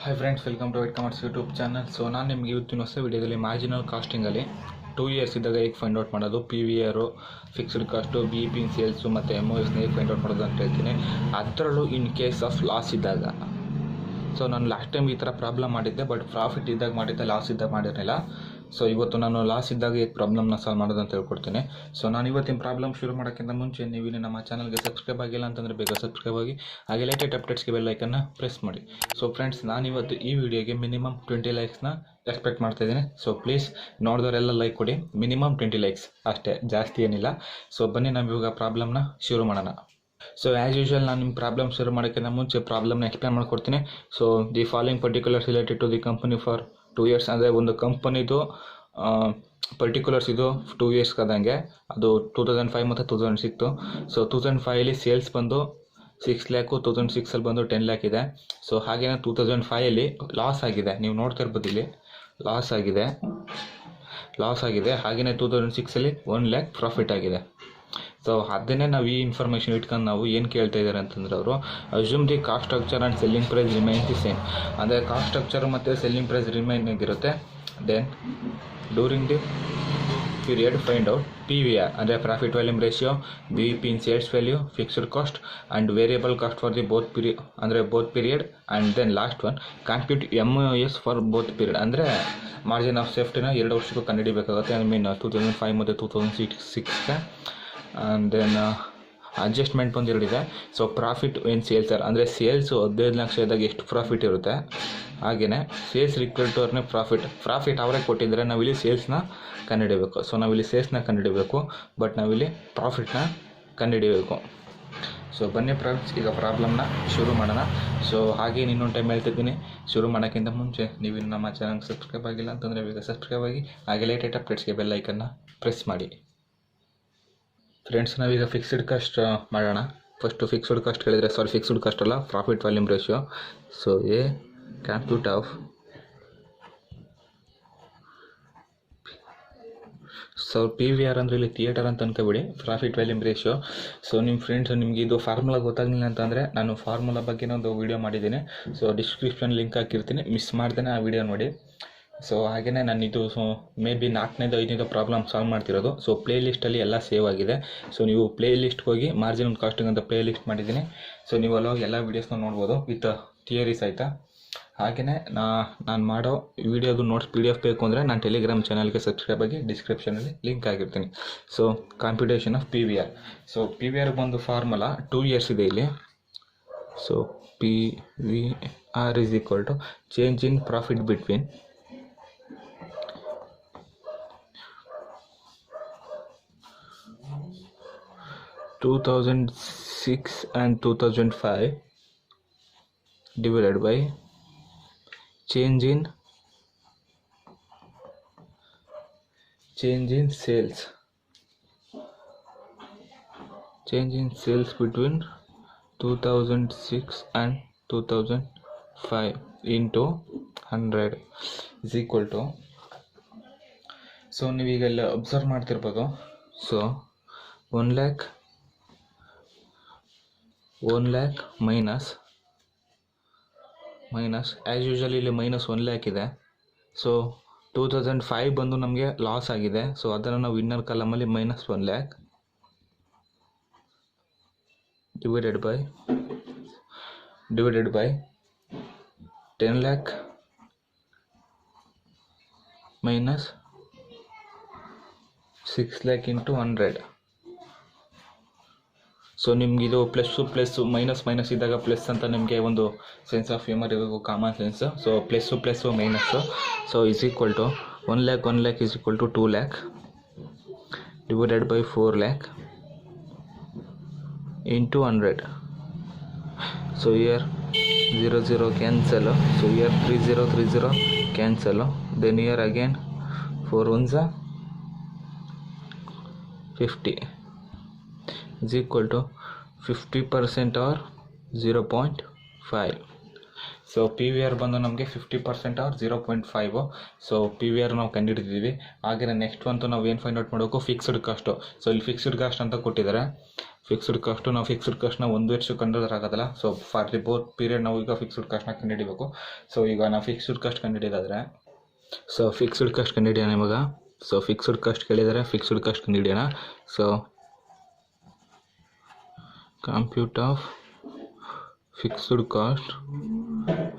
Hi friends, welcome to wet commerce YouTube channel. So ನಾನು ನಿಮಗೆ ಇವತ್ತಿನ ಹೊಸ ವಿಡಿಯೋದಲ್ಲಿ ಮಾರ್ಜಿನಲ್ ಕಾಸ್ಟಿಂಗಲ್ಲಿ 2 ಇಯರ್ಸ್ ಇದ್ದಾಗ ಹೇಗೆ ಫೈಂಡ್ ಔಟ್ ಮಾಡೋದು, ಪಿ ವಿ ಆರು, fixed cost, B P sales ಮತ್ತು ಎಮ್ ಒ ಎಸ್ನ ಹೇಗೆ ಫೈಂಡ್ ಔಟ್ ಮಾಡೋದು ಅಂತ ಹೇಳ್ತೀನಿ. ಅದರಲ್ಲೂ ಇನ್ ಕೇಸ್ ಆಫ್ ಲಾಸ್ ಇದ್ದಾಗ. ಸೊ ನಾನು ಲಾಸ್ಟ್ ಟೈಮ್ ಈ ಥರ ಪ್ರಾಬ್ಲಮ್ ಮಾಡಿದ್ದೆ, ಬಟ್ ಪ್ರಾಫಿಟ್ ಇದ್ದಾಗ ಮಾಡಿದ್ದೆ, ಲಾಸ್ ಇದ್ದಾಗ ಮಾಡಿರಲಿಲ್ಲ. ಸೊ ಇವತ್ತು ನಾನು ಲಾಸ್ ಇದ್ದಾಗ ಹೇಗೆ ಪ್ರಾಬ್ಲಮ್ನ ಸಾಲ್ವ್ ಮಾಡೋದು ಅಂತ ಹೇಳ್ಕೊಡ್ತೀನಿ. ಸೊ ನಾನು ಇವತ್ತಿನ ಪ್ರಾಬ್ಲಮ್ ಶುರು ಮಾಡೋಕ್ಕಿಂತ ಮುಂಚೆ ನೀವು ಇಲ್ಲಿ ನಮ್ಮ ಚಾನಲ್ಗೆ ಸಬ್ಸ್ಕ್ರೈಬ್ ಆಗಿಲ್ಲ ಅಂತಂದರೆ ಬೇಗ ಸಬ್ಸ್ಕ್ರೈಬ್ ಆಗಿ, ಹಾಗೆ ಲೇಟೆಸ್ಟ್ ಅಪ್ಡೇಟ್ಸ್ಗೆ ಬೆಲ್ ಐಕನ್ನ ಪ್ರೆಸ್ ಮಾಡಿ. ಸೊ ಫ್ರೆಂಡ್ಸ್, ನಾನಿವತ್ತು ಈ ವಿಡಿಯೋಗೆ ಮಿನಿಮಮ್ 20 ಲೈಕ್ಸ್ನ ಎಕ್ಸ್ಪೆಕ್ಟ್ ಮಾಡ್ತಾಯಿದ್ದೀನಿ. ಸೊ ಪ್ಲೀಸ್ ನೋಡಿದವರೆಲ್ಲ ಲೈಕ್ ಕೊಡಿ. ಮಿನಿಮಮ್ 20 ಲೈಕ್ಸ್ ಅಷ್ಟೇ, ಜಾಸ್ತಿ ಏನಿಲ್ಲ. ಸೊ ಬನ್ನಿ ನಾವು ಇವಾಗ ಪ್ರಾಬ್ಲಮ್ನ ಶುರು ಮಾಡೋಣ. ಸೊ ಆ್ಯಸ್ ಯೂಶುವಲ್ ನಾನು ನಿಮ್ಮ ಪ್ರಾಬ್ಲಮ್ ಶುರು ಮಾಡೋಕ್ಕಿಂತ ಮುಂಚೆ ಪ್ರಾಬ್ಲಮ್ನ ಎಕ್ಸ್ಪ್ಲೇನ್ ಮಾಡ್ಕೊಡ್ತೀನಿ. So the following particulars related to the company for 2 years. ಅಂದರೆ ಒಂದು ಕಂಪನಿದು ಪರ್ಟಿಕ್ಯುಲರ್ಸ್ ಇದು 2 ಇಯರ್ಸ್ ಆದಂಗೆ, ಅದು 2005 ಮತ್ತು 2006. ಸೊ 2005 ಸೇಲ್ಸ್ ಬಂದು 6 ಲ್ಯಾಕು, 2006 ಬಂದು 10 ಲ್ಯಾಕ್ ಇದೆ. ಸೊ ಹಾಗೇನೆ 2005 ಲಾಸ್ ಆಗಿದೆ, ನೀವು ನೋಡ್ತಾ ಇರ್ಬೋದು ಇಲ್ಲಿ ಲಾಸ್ ಆಗಿದೆ. ಹಾಗೆಯೇ 2006 1 ಲ್ಯಾಕ್ ಪ್ರಾಫಿಟ್ ಆಗಿದೆ. ಸೊ ಅದನ್ನೇ ನಾವು ಈ ಇನ್ಫಾರ್ಮೇಷನ್ ಇಟ್ಕೊಂಡು ನಾವು ಏನು ಕೇಳ್ತಾ ಇದ್ದಾರೆ ಅಂತಂದರೆ, ಅವರು assume the cost structure and selling price remains the same. ಅಂದರೆ ಕಾಸ್ಟ್ ಸ್ಟ್ರಕ್ಚರ್ ಮತ್ತು ಸೆಲ್ಲಿಂಗ್ ಪ್ರೈಸ್ ರಿಮೈನ್ ಆಗಿರುತ್ತೆ. Then during the period find out P V R ಅಂದರೆ profit volume ratio, B P in sales value, fixed cost and variable cost for the both period and then last one compute M O S for both period. ಅಂದರೆ margin of ಸೇಫ್ಟಿನ 2 ವರ್ಷಕ್ಕೂ ಕಂಡುಹಿಡಿಬೇಕಾಗುತ್ತೆ. I mean 2005 ಮತ್ತು 2006ಗೆ. And then adjustment ಒಂದು 2 ಇದೆ. So profit ಇನ್ sales ಅಂದರೆ sales 15 lakh ಇದ್ದಾಗ ಎಷ್ಟು profit ಇರುತ್ತೆ, ಹಾಗೆಯೇ ಸೇಲ್ಸ್ ಈಕ್ವಲ್ ಟು ಅವ್ರನ್ನೇ ಪ್ರಾಫಿಟ್ ಅವರೇ ಕೊಟ್ಟಿದ್ದರೆ ನಾವಿಲ್ಲಿ ಸೇಲ್ಸ್ನ ಕಂಡುಹಿಡಿಬೇಕು. ಸೊ ನಾವಿಲ್ಲಿ ಸೇಲ್ಸ್ನ ಕಂಡುಹಿಡಿಬೇಕು, ಬಟ್ ನಾವಿಲ್ಲಿ ಪ್ರಾಫಿಟ್ನ ಕಂಡುಹಿಡಿಬೇಕು. ಸೊ ಬನ್ನಿ ಫ್ರೆಂಡ್ಸ್, ಈಗ ಪ್ರಾಬ್ಲಮ್ನ ಶುರು ಮಾಡೋಣ. ಸೊ ಹಾಗೆ ಇನ್ನೊಂದು ಟೈಮ್ ಹೇಳ್ತಿದ್ದೀನಿ, ಶುರು ಮಾಡೋಕ್ಕಿಂತ ಮುಂಚೆ ನೀವು ನಮ್ಮ ಚಾನಲ್ಗೆ ಸಬ್ಸ್ಕ್ರೈಬ್ ಆಗಿಲ್ಲ ಅಂತಂದರೆ ಬೇಗ ಸಬ್ಸ್ಕ್ರೈಬ್ ಆಗಿ, ಹಾಗೆ ಲೇಟೆಸ್ಟ್ ಅಪ್ಡೇಟ್ಸ್ಗೆ ಬೆಲ್ ಐಕನ್ನ ಪ್ರೆಸ್ ಮಾಡಿ. ಫ್ರೆಂಡ್ಸ್, ನಾವೀಗ ಫಿಕ್ಸ್ಡ್ ಕಾಸ್ಟ್ ಮಾಡೋಣ. ಫಸ್ಟು ಫಿಕ್ಸ್ಡ್ ಕಾಸ್ಟ್ ಹೇಳಿದರೆ, ಫಿಕ್ಸ್ಡ್ ಕಾಸ್ಟ್ ಅಲ್ಲ, profit volume ratio. So A ಕ್ಯಾಂಪ್ಯೂಟ್ of P V R ಅಂದರೆ ಇಲ್ಲಿ ಥಿಯೇಟರ್ ಅಂತ ಅನ್ಕೋಬೇಡಿ, ಪ್ರಾಫಿಟ್ ವ್ಯಾಲ್ಯೂಮ್ ರೇಷಿಯೋ. ಸೊ ನಿಮ್ಮ ಫ್ರೆಂಡ್ಸ್ ನಿಮಗೆ ಇದು ಫಾರ್ಮುಲಾ ಗೊತ್ತಾಗಲಿಲ್ಲ ಅಂತಂದರೆ ನಾನು ಫಾರ್ಮುಲಾ ಬಗ್ಗೆ ಒಂದು ವೀಡಿಯೋ ಮಾಡಿದ್ದೀನಿ. ಸೊ ಡಿಸ್ಕ್ರಿಪ್ಷನ್ ಲಿಂಕ್ ಹಾಕಿರ್ತೀನಿ, ಮಿಸ್ ಮಾಡ್ದೇ ಆ ವಿಡಿಯೋ ನೋಡಿ. ಸೊ ಹಾಗೆಯೇ ನಾನು ಇದು ಮೇ ಬಿ 4ನೇದು 5ನೇದು ಪ್ರಾಬ್ಲಮ್ ಸಾಲ್ವ್ ಮಾಡ್ತಿರೋದು. ಸೊ ಪ್ಲೇ ಲಿಸ್ಟಲ್ಲಿ ಎಲ್ಲ ಸೇವ್ ಆಗಿದೆ. ಸೊ ನೀವು ಪ್ಲೇ ಲಿಸ್ಟ್ಗೆ ಹೋಗಿ ಮಾರ್ಜಿನಲ್ ಕಾಸ್ಟಿಂಗ್ ಅಂತ ಪ್ಲೇ ಲಿಸ್ಟ್ ಮಾಡಿದ್ದೀನಿ. ಸೊ ನೀವು ಅಲ್ಲೋಗಿ ಎಲ್ಲ ವೀಡಿಯೋಸ್ನ ನೋಡ್ಬೋದು ವಿತ್ ಥಿಯರೀಸ್, ಆಯಿತಾ. ಹಾಗೆಯೇ ನಾನು ಮಾಡೋ ವೀಡಿಯೋದು ನೋಟ್ಸ್ PDF ಬೇಕು ಅಂದರೆ ನಾನು ಟೆಲಿಗ್ರಾಮ್ ಚಾನಲ್ಗೆ ಸಬ್ಸ್ಕ್ರೈಬ್ ಆಗಿ ಡಿಸ್ಕ್ರಿಪ್ಷನಲ್ಲಿ ಲಿಂಕ್ ಆಗಿರ್ತೀನಿ. So computation of P V R. So P V R ಬಂದು ಫಾರ್ಮುಲಾ 2 ಇಯರ್ಸ್ ಇದೆ ಇಲ್ಲಿ. So P V R is equal to change in profit between 2006 and 2005 divided by change in sales between 2006 and 2005 into 100 is equal to. So ನೀವೀಗೆಲ್ಲ observe ಮಾಡ್ತಿರ್ಬೋದು. So 1 lakh minus as usual ಇಲ್ಲಿ -1 lakh ಇದೆ. So 2005 ಬಂದು ನಮಗೆ loss ಆಗಿದೆ. So ಅದನ್ನು ನಾವು winner ಕಾಲಮಲ್ಲಿ -1 lakh divided by 10 lakh minus 6 lakh into 100. So ನಿಮಗಿದು ಪ್ಲಸ್ಸು ಮೈನಸ್ ಇದ್ದಾಗ ಪ್ಲಸ್ ಅಂತ ನಿಮಗೆ ಒಂದು ಸೆನ್ಸ್ ಆಫ್ ಹ್ಯೂಮರ್ ಇರಬೇಕು, common sense. So plus minus. So is equal to 1 lakh is equal to 2 lakh divided by 4 lakh into 100. So year 0 cancel. So year 30 cancel. Then year again 4 1s 50 is equal to 50% or 0.5. So P V R ಬಂದು ನಮಗೆ 50% ಆರ್ 0.5. So P V R ನಾವು ಕಂಡುಹಿಡಿದಿದ್ದೀವಿ. ಹಾಗೆ next ಅಂತೂ ನಾವು ಏನು find out ಮಾಡಬೇಕು, ಫಿಕ್ಸ್ಡ್ ಕಾಸ್ಟು. ಸೊ ಇಲ್ಲಿ ಫಿಕ್ಸ್ಡ್ ಕಾಸ್ಟ್ ಅಂತ ಕೊಟ್ಟಿದ್ದಾರೆ. ಫಿಕ್ಸ್ಡ್ ಕಾಸ್ಟು ನಾವು ಫಿಕ್ಸ್ಡ್ ಕಾಸ್ಟ್ನ ಒಂದು ವರ್ಷ ಕಂಡುಹಿಡಿದ್ರಾಗೋದಲ್ಲ. So for the both period ನಾವು ಈಗ ಫಿಕ್ಸ್ಡ್ ಕಾಸ್ಟ್ನ ಕಂಡುಹಿಡಿಬೇಕು. ಸೊ ಈಗ ನಾವು ಫಿಕ್ಸ್ಡ್ ಕಾಸ್ಟ್ ಕಂಡುಹಿಡಿಯೋದಾದರೆ, ಸೊ ಫಿಕ್ಸ್ಡ್ ಕಾಸ್ಟ್ ಕಂಡುಹಿಡಿಯೋಣ ಇವಾಗ. ಸೊ ಫಿಕ್ಸ್ಡ್ ಕಾಸ್ಟ್ ಕೇಳಿದರೆ ಫಿಕ್ಸ್ಡ್ ಕಾಸ್ಟ್ ಕಂಡುಹಿಡಿಯೋಣ. So compute of fixed cost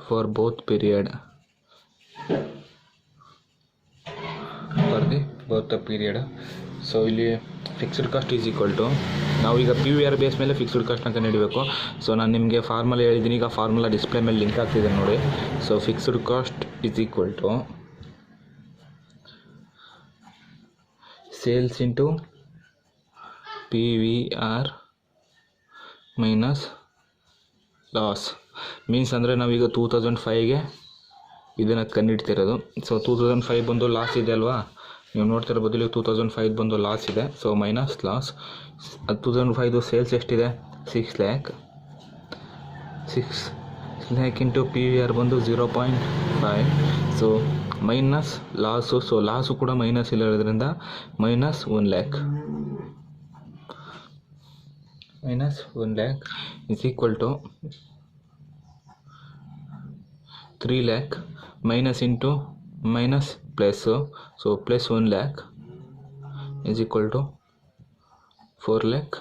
for both period for the both the period. So ಇಲ್ಲಿ fixed cost is equal to, ನಾವೀಗ ಪಿ ವಿ ಆರ್ ಬೇಸ್ ಮೇಲೆ fixed ಕಾಸ್ಟ್ನ ಕಂಡುಹಿಡಬೇಕು. So ನಾನು ನಿಮಗೆ ಫಾರ್ಮುಲಾ ಹೇಳಿದ್ದೀನಿ, ಈಗ ಫಾರ್ಮುಲಾ ಡಿಸ್ಪ್ಲೇ ಮೇಲೆ ಲಿಂಕ್ ಆಗ್ತಿದೆ ನೋಡಿ. So fixed cost is equal to sales into P V R minus loss. Means ಅಂದರೆ ನಾವೀಗ 2005ಗೆ ಇದನ್ನು ಕಂಡುಹಿಡ್ತಿರೋದು. ಸೊ 2005 ಬಂದು ಲಾಸ್ ಇದೆ ಅಲ್ವಾ, ನೀವು ನೋಡ್ತಿರ್ಬೋದು ಇಲ್ಲಿ 2005 ಬಂದು ಲಾಸ್ ಇದೆ. So minus loss. 2005 ಸೇಲ್ಸ್ ಎಷ್ಟಿದೆ, 6 lakh. 6 lakh into P V R ಬಂದು 0.5. So minus loss. So loss ಕೂಡ ಮೈನಸ್ ಇರೋದ್ರಿಂದ minus 1 lakh. Minus 1 lakh is equal to 3 lakh minus into minus plus. So plus 1 lakh is equal to 4 lakh.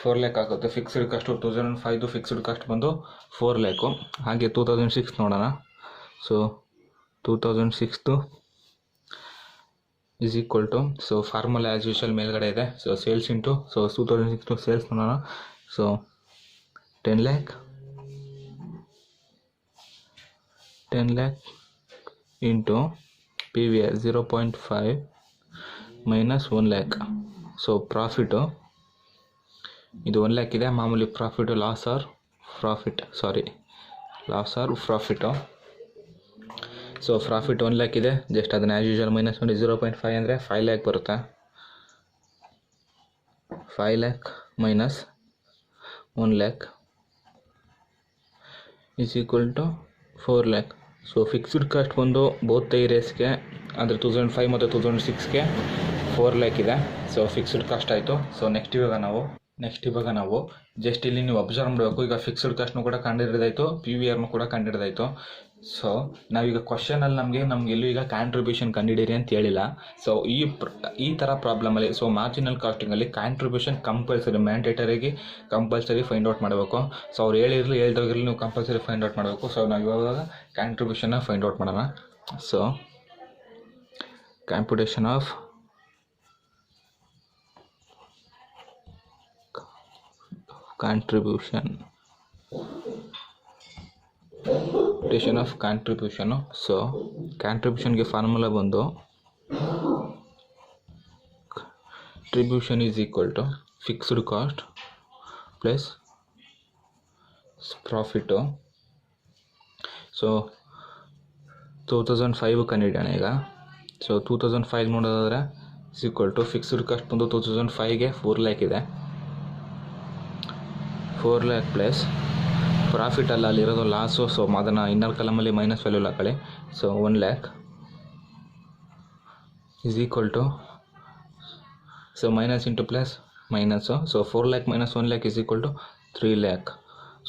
4 lakh ಆಗುತ್ತೆ. ಫಿಕ್ಸ್ಡ್ ಕಾಸ್ಟು 2005 ಫಿಕ್ಸ್ಡ್ ಕಾಸ್ಟ್ ಬಂದು 4 ಲ್ಯಾಕು. ಹಾಗೆ 2006 ನೋಡೋಣ. So 2006 is equal to, so formula as usual ಮೇಲ್ಗಡೆ ಇದೆ. So sales into, so 2006 sales ನೋಡೋಣ. So 10 lakh into P V R 0.5 minus 1 lakh. So profit ಇದು 1 ಲ್ಯಾಕ್ ಇದೆ. ಮಾಮೂಲಿ profit loss or profit. So profit 1 lakh ಇದೆ. ಜಸ್ಟ್ ಅದನ್ನು ಆ್ಯಸ್ ಯೂಶುವಲ್ ಮೈನಸ್ ಮಾಡಿ 0.5 ಅಂದರೆ 5 ಲ್ಯಾಕ್ ಬರುತ್ತೆ. 5 lakh minus 1 lakh is equal to 4 lakh. So fixed cost ಬಂದು ಬೋತ್ ಏರಿಯಾಸ್ಗೆ ಅಂದರೆ 2005 ಮತ್ತು 2006ಗೆ 4 ಲ್ಯಾಕ್ ಇದೆ. ಸೊ ಫಿಕ್ಸ್ಡ್ ಕಾಸ್ಟ್ ಆಯಿತು. ಸೊ ನೆಕ್ಸ್ಟ್ ಇವಾಗ ನಾವು ಜಸ್ಟ್ ಇಲ್ಲಿ ನೀವು ಅಬ್ಸರ್ವ್ ಮಾಡಬೇಕು. ಈಗ ಫಿಕ್ಸ್ಡ್ ಕಾಸ್ಟ್ನು ಕೂಡ ಕಂಡುಹಿಡಿದಾಯಿತು, ಪಿ ವಿ ಆರ್ನು ಕೂಡ ಕಂಡುಹಿಡಿದಾಯಿತು. ಸೊ ನಾವೀಗ ಕ್ವಶನಲ್ಲಿ ನಮ್ಗೆ ಎಲ್ಲೂ ಈಗ ಕಾಂಟ್ರಿಬ್ಯೂಷನ್ ಕಂಡುಹಿಡಿಯಿರಿ ಅಂತ ಹೇಳಿಲ್ಲ. ಸೊ ಈ ಥರ ಪ್ರಾಬ್ಲಮಲ್ಲಿ, ಸೊ ಮಾರ್ಜಿನಲ್ ಕಾಸ್ಟಿಂಗಲ್ಲಿ ಕಾಂಟ್ರಿಬ್ಯೂಷನ್ ಕಂಪಲ್ಸರಿ, ಮ್ಯಾಂಡೇಟರಿಗೆ ಕಂಪಲ್ಸರಿ ಫೈಂಡ್ ಔಟ್ ಮಾಡಬೇಕು. ಸೊ ಅವ್ರು ಹೇಳ್ದಾಗಿರಲಿ ನೀವು ಕಂಪಲ್ಸರಿ ಫೈಂಡ್ ಔಟ್ ಮಾಡಬೇಕು. ಸೊ ನಾವು ಇವಾಗ ಕಾಂಟ್ರಿಬ್ಯೂಷನ್ನ ಫೈಂಡ್ ಔಟ್ ಮಾಡೋಣ. So computation of contribution. So ಕಾಂಟ್ರಿಬ್ಯೂಷನ್ಗೆ ಫಾರ್ಮುಲಾ ಬಂದು contribution is equal to fixed cost plus profit. So 2005 ಕಂಡುಹಿಡಿಯೋಣ ಈಗ. ಸೊ 2005 ನೋಡೋದಾದರೆ is equal to fixed cost ಬಂದು 2005ಗೆ 4 ಲ್ಯಾಕ್ ಇದೆ. 4 ಲ್ಯಾಕ್ ಪ್ಲಸ್ ಪ್ರಾಫಿಟ್ ಅಲ್ಲ, ಅಲ್ಲಿರೋದು ಲಾಸು. ಸೊ ಅದನ್ನು ಇನ್ನರ್ ಕಾಲಮಲ್ಲಿ ಮೈನಸ್ ವ್ಯಾಲ್ಯೂ ಹಾಕೊಳ್ಳಿ. So 1 lakh is equal to, so minus into plus minus. So 4 lakh minus 1 lakh is equal to 3 lakh.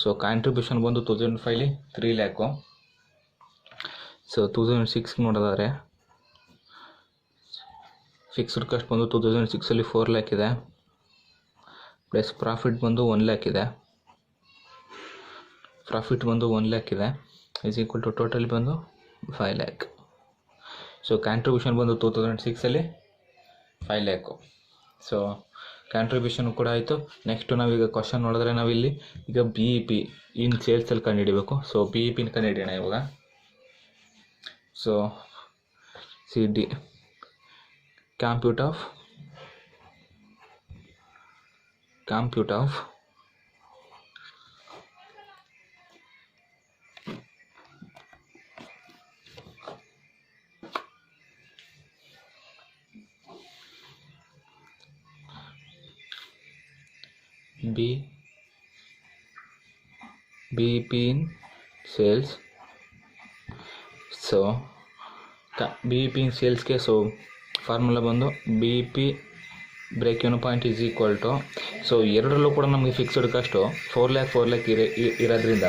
So contribution ಬಂದು 2005 3 ಲ್ಯಾಕು. ಸೊ 2006 ನೋಡೋದಾದರೆ ಫಿಕ್ಸ್ಡ್ ಕಾಸ್ಟ್ ಬಂದು 2006ಅಲ್ಲಿ 4 ಲ್ಯಾಕ್ ಇದೆ. ಪ್ಲಸ್ ಪ್ರಾಫಿಟ್ ಬಂದು 1 ಲ್ಯಾಕ್ ಇದೆ. ಈಸ್ ಈಕ್ವಲ್ ಟು ಟೋಟಲ್ ಬಂದು 5 ಲ್ಯಾಕ್. ಸೊ ಕಾಂಟ್ರಿಬ್ಯೂಷನ್ ಬಂದು 2006ಅಲ್ಲಿ 5 ಲ್ಯಾಕು. ಸೊ ಕಾಂಟ್ರಿಬ್ಯೂಷನ್ ಕೂಡ ಆಯಿತು. ನೆಕ್ಸ್ಟು ನಾವೀಗ ಕ್ವಶನ್ ನೋಡಿದ್ರೆ ನಾವಿಲ್ಲಿ ಈಗ ಬಿ ಇ ಪಿ ಇನ್ ಸೇಲ್ಸಲ್ಲಿ ಕಂಡುಹಿಡಿಬೇಕು. ಸೊ ಬಿ ಇ ಪಿನ ಕಂಡುಹಿಡಿಯೋಣ ಇವಾಗ. So C D compute of BEP in sales. So B E P in ಸೇಲ್ಸ್ಗೆ ಸೊ ಫಾರ್ಮುಲಾ ಬಂದು B E P break even point is equal to, so ಎರಡರಲ್ಲೂ ಕೂಡ ನಮಗೆ ಫಿಕ್ಸ್ಡ್ ಕಾಸ್ಟು 4 lakh ಇರೋದ್ರಿಂದ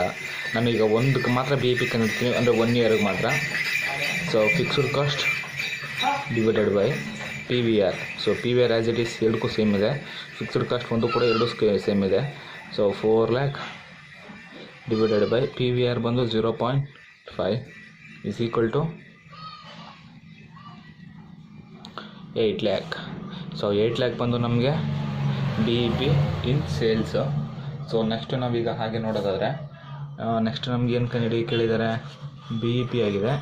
ನಾನೀಗ ಒಂದಕ್ಕೆ ಮಾತ್ರ ಬಿ ಇ ಪಿ ಕಂಡಿಡ್ತೀನಿ, ಅಂದರೆ 1 yearಗೆ ಮಾತ್ರ. So fixed cost divided by P V R. So P V R as it is ಎರಡಕ್ಕೂ ಸೇಮ್ ಇದೆ, ಫಿಕ್ಸ್ಡ್ ಕಾಸ್ಟ್ ಒಂದು ಕೂಡ ಎರಡು ಸೇಮ್ ಇದೆ. So 4 lakh divided by P V R ಬಂದು 0.5 is equal to 8 lakh. So 8 lakh ಬಂದು ನಮಗೆ B E P in sales. So next ನಾವೀಗ ಹಾಗೆ ನೋಡೋದಾದರೆ ನೆಕ್ಸ್ಟ್ ನಮ್ಗೆ ಏನು ಕೇಳಿದ್ದಾರೆ, ಬಿ ಇ ಪಿ ಆಗಿದೆ.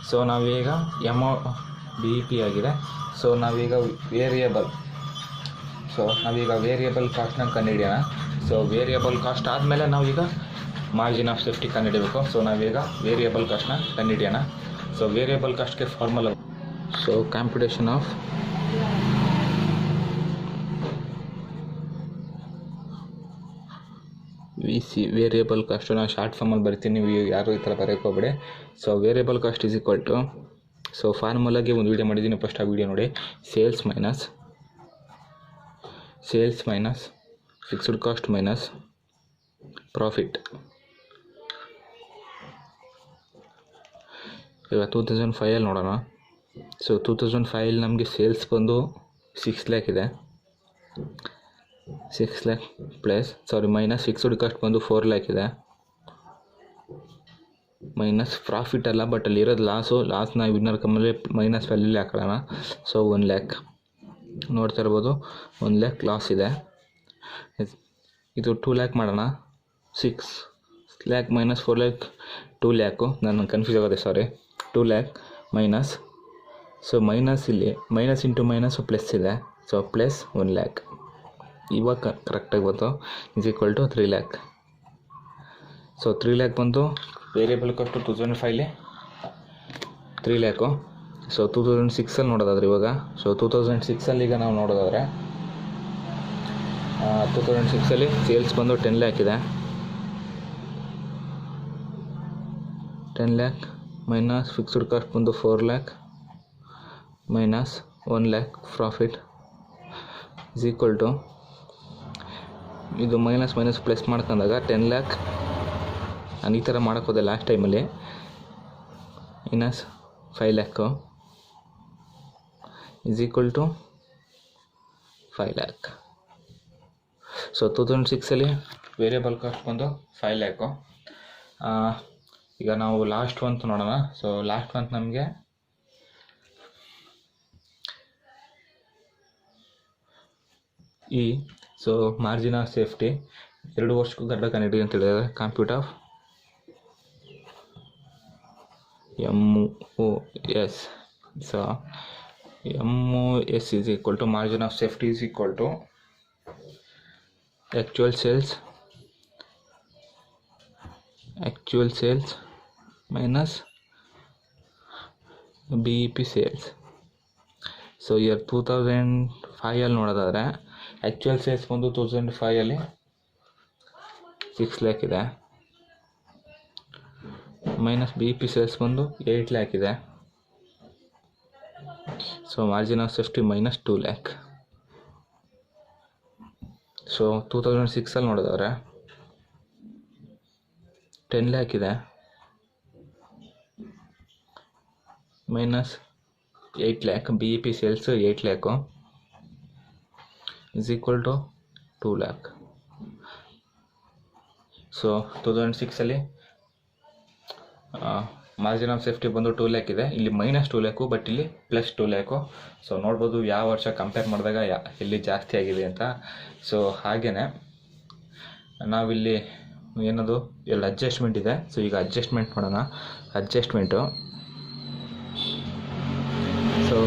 ಸೊ ನಾವೀಗ ಬಿ ಇ ಪಿ ಆಗಿದೆ. ಸೊ ನಾವೀಗ ವೇರಿಯಬಲ್ ಕಾಸ್ಟ್ನ ಕಂಡುಹಿಡಿಯೋಣ. ಸೊ ವೇರಿಯಬಲ್ ಕಾಸ್ಟ್ ಆದಮೇಲೆ ನಾವೀಗ ಮಾರ್ಜಿನ್ ಆಫ್ ಸೇಫ್ಟಿ ಕಂಡುಹಿಡಿಯಬೇಕು. ಸೊ ನಾವೀಗ ವೇರಿಯಬಲ್ ಕಾಸ್ಟ್ನ ಕಂಡುಹಿಡಿಯೋಣ. ಸೊ ವೇರಿಯಬಲ್ ಕಾಸ್ಟ್ಗೆ formula, so computation of V C variable cost ನಾನು ಶಾರ್ಟ್ ಫಾರ್ಮಲ್ಲಿ ಬರ್ತೀನಿ, ನೀವು ಯಾರು ಈ ಥರ ಬರೋಕ್ಕೆ ಹೋಗ್ಬೇಡಿ. So variable cost is equal to, so ಫಾರ್ಮುಲಾಗೆ ಒಂದು ವೀಡಿಯೋ ಮಾಡಿದ್ದೀನಿ, ಫಸ್ಟ್ ಆ ವೀಡಿಯೋ ನೋಡಿ. Sales minus fixed cost minus profit. ಇವಾಗ 2005 ನೋಡೋಣ. ಸೊ 2005 ನಮಗೆ ಸೇಲ್ಸ್ ಬಂದು 6 lakh ಇದೆ. 6 lakh ಮೈನಸ್ ಫಿಕ್ಸ್ಡ್ ಕಾಸ್ಟ್ ಬಂದು 4 lakh ಇದೆ, ಮೈನಸ್ ಪ್ರಾಫಿಟ್ ಅಲ್ಲ, ಬಟ್ ಅಲ್ಲಿರೋದು ಲಾಸ್ನ ವಿನ್ನರ್ ಕಮ್ಮಲ್ಲಿ ಮೈನಸ್ ವ್ಯಾಲ್ಯೂಲಿ ಹಾಕೊಳ್ಳೋಣ. ಸೊ 1 lakh ನೋಡ್ತಾ ಇರ್ಬೋದು, 1 lakh ಲಾಸ್ ಇದೆ. ಇದು 2 lakh ಮಾಡೋಣ. 6 lakh ಮೈನಸ್ 4 lakh 2 lakh, ನಾನು ಕನ್ಫ್ಯೂಸ್ ಆಗೋದೆ, sorry. 2 lakh minus, so minus ಇಲ್ಲಿ ಮೈನಸ್ ಇಂಟು ಮೈನಸ್ ಪ್ಲಸ್ ಇದೆ. ಸೊ ಪ್ಲಸ್ 1 lakh ಇವಾಗ ಕರೆಕ್ಟಾಗಿ ಬಂತು, is equal to 3 lakh. So 3 lakh ಬಂತು ವೇರಿಯಬಲ್ ಕಾಸ್ಟು 2005 3 lakh. ಸೊ 2006 ನೋಡೋದಾದ್ರೆ ಇವಾಗ, ಸೊ 2006 ಈಗ ನಾವು ನೋಡೋದಾದರೆ 2006 ಸೇಲ್ಸ್ ಬಂದು 10 lakh ಇದೆ. 10 lakh ಮೈನಸ್ ಫಿಕ್ಸ್ಡ್ ಕಾಸ್ಟ್ ಬಂದು 4 lakh minus 1 lakh profit is equal to, ಇದು ಮೈನಸ್ ಪ್ಲಸ್ ಮಾಡ್ಕೊಂಡಾಗ 10 lakh. ನಾನು ಈ ಥರ ಮಾಡೋಕ್ಕೋದೆ ಲಾಸ್ಟ್ ಟೈಮಲ್ಲಿ, minus 5 lakh is equal to 5 lakh. So 2006 variable cost ಬಂದು 5 lakh. ಈಗ ನಾವು ಲಾಸ್ಟ್ ಮಂತ್ ನೋಡೋಣ. ಸೊ ಲಾಸ್ಟ್ ಮಂತ್ ನಮಗೆ ಸೊ ಮಾರ್ಜಿನ್ ಆಫ್ ಸೇಫ್ಟಿ 2 ವರ್ಷಕ್ಕೂ ಗಡ್ಡ ಕಂಡಿಡಿ ಅಂತ ಹೇಳಿದರೆ, compute of MOS. So MOS is equal to margin of safety is equal to actual sales minus BEP sales. So year 2005 ನೋಡೋದಾದರೆ ಆ್ಯಕ್ಚುಯಲ್ ಸೇಲ್ಸ್ ಬಂದು 2005 6 lakh ಇದೆ, minus BEP sales ಬಂದು 8 lakh ಇದೆ. So margin of safety minus 2 lakh. So 2006 ನೋಡಿದವ್ರೆ 10 lakh ಇದೆ, minus 8 lakh BEP sales 8 lakh is equal to 2 lakh. So 2006 margin of safety ಬಂದು 2 lakh ಇದೆ, ಇಲ್ಲಿ ಮೈನಸ್ 2 lakh, ಬಟ್ ಇಲ್ಲಿ ಪ್ಲಸ್ 2 lakh. ಸೊ ನೋಡ್ಬೋದು ಯಾವ ವರ್ಷ ಕಂಪೇರ್ ಮಾಡಿದಾಗ ಎಲ್ಲಿ ಜಾಸ್ತಿ ಆಗಿದೆ ಅಂತ. ಸೊ ಹಾಗೆಯೇ ನಾವಿಲ್ಲಿ ಏನದು ಎಲ್ಲ ಅಡ್ಜಸ್ಟ್ಮೆಂಟ್ ಇದೆ. ಸೊ ಈಗ ಅಡ್ಜಸ್ಟ್ಮೆಂಟ್ ಮಾಡೋಣ. ಸೊ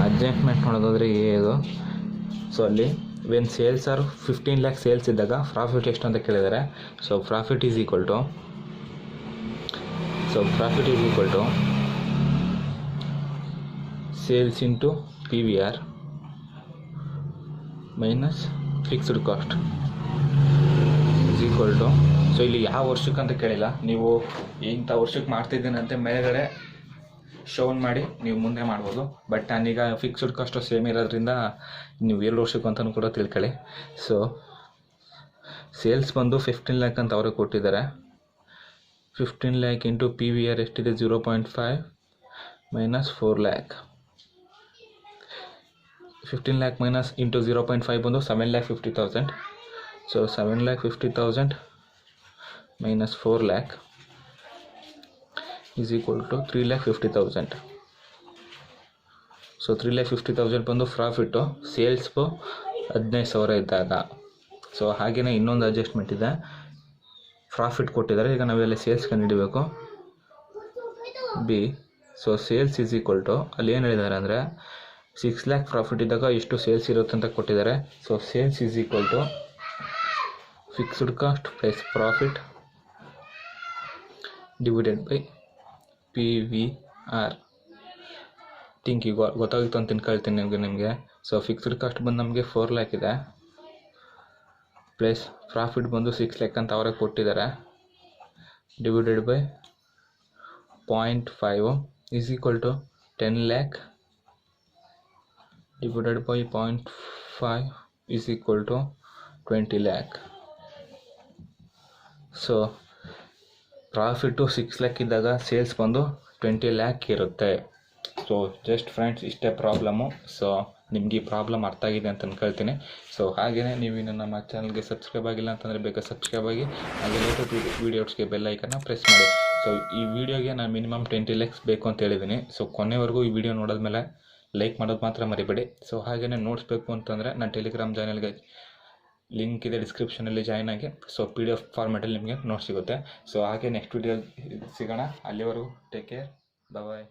ಅಡ್ಜಸ್ಟ್ಮೆಂಟ್ ಮಾಡೋದಾದರೆ ಇದು, ಸೊ ಅಲ್ಲಿ when sales are 15 lakh sales ಇದ್ದಾಗ ಪ್ರಾಫಿಟ್ ಎಷ್ಟು ಅಂತ ಕೇಳಿದ್ದಾರೆ. So profit is equal to sales into PVR minus fixed cost is equal to, so ಇಲ್ಲಿ ಯಾವ ವರ್ಷಕ್ಕಂತ ಕೇಳಿಲ್ಲ, ನೀವು ಇಂಥ ವರ್ಷಕ್ಕೆ ಮಾಡ್ತಿದ್ದೀನಿ ಅಂತ ಮೇಲ್ಗಡೆ ಶೋನ್ ಮಾಡಿ ನೀವು ಮುಂದೆ ಮಾಡ್ಬೋದು. ಬಟ್ ನಾನೀಗ ಫಿಕ್ಸ್ಡ್ ಕಾಸ್ಟು ಸೇಮ್ ಇರೋದ್ರಿಂದ ನೀವು 2 ವರ್ಷಕ್ಕೆ ಅಂತಲೂ ಕೂಡ ತಿಳ್ಕೊಳ್ಳಿ. ಸೊ ಸೇಲ್ಸ್ ಬಂದು 15 ಲ್ಯಾಕ್ ಅಂತ ಅವರೇ ಕೊಟ್ಟಿದ್ದಾರೆ. 15 ಲ್ಯಾಕ್ ಇಂಟು PVR ಎಷ್ಟಿದೆ, 0.5 minus 4 lakh. 15 lakh minus into 0.5 ಬಂದು 7,50,000. So 7,50,000 minus 4 lakh is equal to 3,50,000. So 3,50,000 ಬಂದು ಪ್ರಾಫಿಟ್ಟು, ಸೇಲ್ಸ್ಗೂ 15,000 ಇದ್ದಾಗ. ಸೊ ಹಾಗೆಯೇ ಇನ್ನೊಂದು ಅಡ್ಜಸ್ಟ್ಮೆಂಟ್ ಇದೆ, ಪ್ರಾಫಿಟ್ ಕೊಟ್ಟಿದ್ದಾರೆ, ಈಗ ನಾವೆಲ್ಲ ಸೇಲ್ಸ್ ಕಂಡುಹಿಡಬೇಕು. So sales is equal to, ಅಲ್ಲಿ ಏನು ಹೇಳಿದ್ದಾರೆ ಅಂದರೆ 6 ಲ್ಯಾಕ್ ಪ್ರಾಫಿಟ್ ಇದ್ದಾಗ ಎಷ್ಟು ಸೇಲ್ಸ್ ಇರುತ್ತೆ ಅಂತ ಕೊಟ್ಟಿದ್ದಾರೆ. So sales is equal to fixed cost plus profit divided by PVR. Think ಈಗ ಗೊತ್ತಾಗಿತ್ತು ಅಂತ ತಿಳ್ಕೊಳ್ತೀನಿ ನಿಮಗೆ. ಸೊ ಫಿಕ್ಸ್ಡ್ ಕಾಸ್ಟ್ ಬಂದು ನಮಗೆ 4 ಲ್ಯಾಕ್ ಇದೆ, ಪ್ಲಸ್ ಪ್ರಾಫಿಟ್ ಬಂದು 6 ಲ್ಯಾಕ್ ಅಂತ ಅವರೇ ಕೊಟ್ಟಿದ್ದಾರೆ, divided by 0.5 is equal to 10 lakh divided by 0.5 is equal to 20 lakh. So profit 6 lakh ಇದ್ದಾಗ ಸೇಲ್ಸ್ ಬಂದು 20 ಲ್ಯಾಕ್ ಇರುತ್ತೆ. ಸೊ ಜಸ್ಟ್ ಫ್ರೆಂಡ್ಸ್ ಇಷ್ಟೇ ಪ್ರಾಬ್ಲಮ್ಮು. ಸೊ ನಿಮಗೆ ಈ ಪ್ರಾಬ್ಲಮ್ ಅರ್ಥ ಆಗಿದೆ ಅಂತ ಅಂದ್ಕೊಳ್ತೀನಿ. ಸೊ ಹಾಗೆಯೇ ನೀವು ಇನ್ನು ನಮ್ಮ ಚಾನಲ್ಗೆ ಸಬ್ಸ್ಕ್ರೈಬ್ ಆಗಿಲ್ಲ ಅಂತಂದರೆ ಬೇಗ ಸಬ್ಸ್ಕ್ರೈಬ್ ಆಗಿ, ಹಾಗೆ ಲೇಟೆಸ್ಟ್ ವೀಡಿಯೋಸ್ಗೆ ಬೆಲ್ ಐಕನ್ನ ಪ್ರೆಸ್ ಮಾಡಿ. ಸೊ ಈ ವಿಡಿಯೋಗೆ ನಾನು ಮಿನಿಮಮ್ 20 ಲ್ಯಾಕ್ಸ್ ಬೇಕು ಅಂತ ಹೇಳಿದ್ದೀನಿ. ಸೊ ಕೊನೆವರೆಗೂ ಈ ವಿಡಿಯೋ ನೋಡಿದ್ಮೇಲೆ ಲೈಕ್ ಮಾಡೋದು ಮಾತ್ರ ಮರಿಬೇಡಿ. ಸೊ ಹಾಗೆಯೇ ನೋಟ್ಸ್ ಬೇಕು ಅಂತಂದರೆ ನಾನು ಟೆಲಿಗ್ರಾಮ್ ಚಾನಲ್ಗೆ ಲಿಂಕ್ ಇದೆ, ಡಿಸ್ಕ್ರಿಪ್ಷನಲ್ಲಿ ಜಾಯ್ನ್ ಆಗಿ. ಸೊ PDF ಫಾರ್ಮ್ಯಾಟಲ್ಲಿ ನಿಮಗೆ ನೋಟ್ಸ್ ಸಿಗುತ್ತೆ. ಸೊ ಹಾಗೆ ನೆಕ್ಸ್ಟ್ ವಿಡಿಯೋ ಸಿಗೋಣ. ಅಲ್ಲಿವರೆಗೂ ಟೇಕ್ ಕೇರ್, ಬಾಯ್.